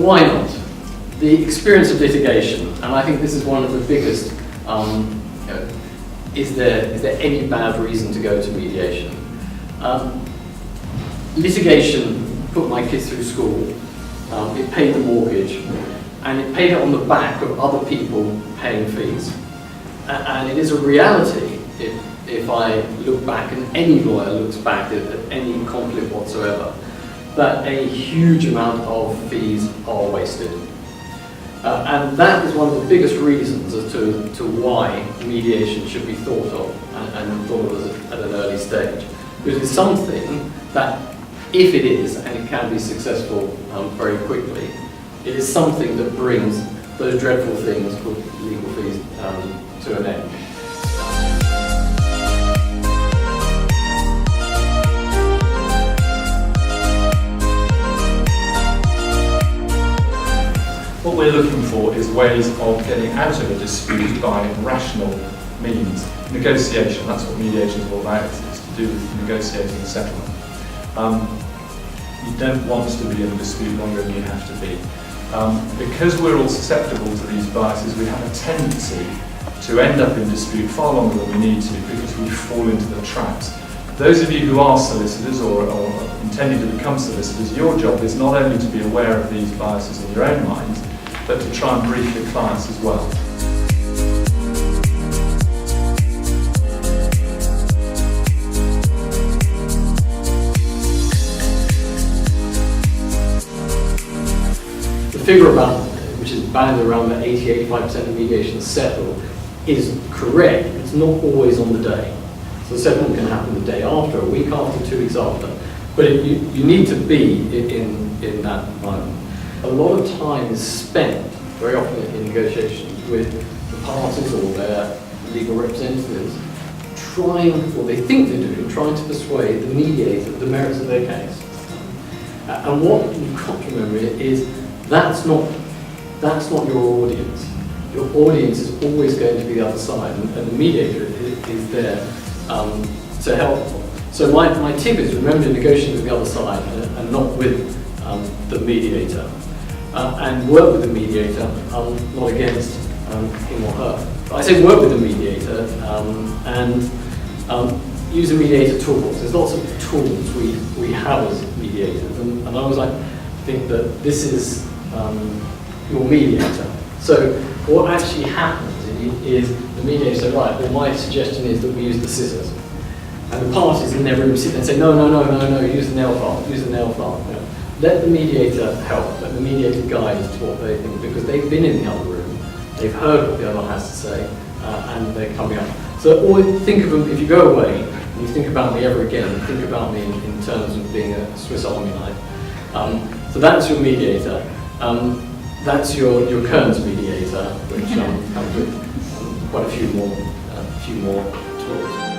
why not? The experience of litigation, and I think this is one of the biggest, is there any bad reason to go to mediation? Litigation put my kids through school, it paid the mortgage, and it paid it on the back of other people paying fees. And it is a reality, if I look back, and any lawyer looks back at any conflict whatsoever, that a huge amount of fees are wasted. And that is one of the biggest reasons as to why mediation should be thought of and thought of at an early stage. Because it's something that, if it is, and it can be successful very quickly, it is something that brings those dreadful things called legal fees to an end. What we're looking for is ways of getting out of a dispute by rational means. Negotiation, that's what mediation is all about. It's to do with negotiating a settlement. You don't want to be in a dispute longer than you have to be. Because we're all susceptible to these biases, we have a tendency to end up in dispute far longer than we need to because we fall into the traps. Those of you who are solicitors or intending to become solicitors, your job is not only to be aware of these biases in your own minds, but to try and brief your clients as well. The figure about, which is bounded around that 80-85% of mediations settle, is correct. It's not always on the day. So the settlement can happen the day after, a week after, 2 weeks after. But you need to be in that environment. A lot of time is spent, very often in negotiations, with the parties or their legal representatives trying, or they think they're doing, trying to persuade the mediator of the merits of their case. And what you've got to remember is that's not your audience. Your audience is always going to be the other side, and the mediator is there to help. So my tip is remember negotiating with the other side and not with the mediator. And work with the mediator, not against him or her. But I say work with the mediator and use a mediator toolbox. There's lots of tools we have as mediators, and I always like to think that this is your mediator. So what actually happens is the mediator says, right, well my suggestion is that we use the scissors. And the parties in their room sit there and say, no, use the nail file, use the nail file. You know, let the mediator help, let the mediator guide as to what they think, because they've been in the other room, they've heard what the other has to say, and they're coming up. So always think of them, if you go away, and you think about me ever again, think about me in terms of being a Swiss Army knife. So that's your mediator. That's your Kearns mediator, which comes with quite a few more tools.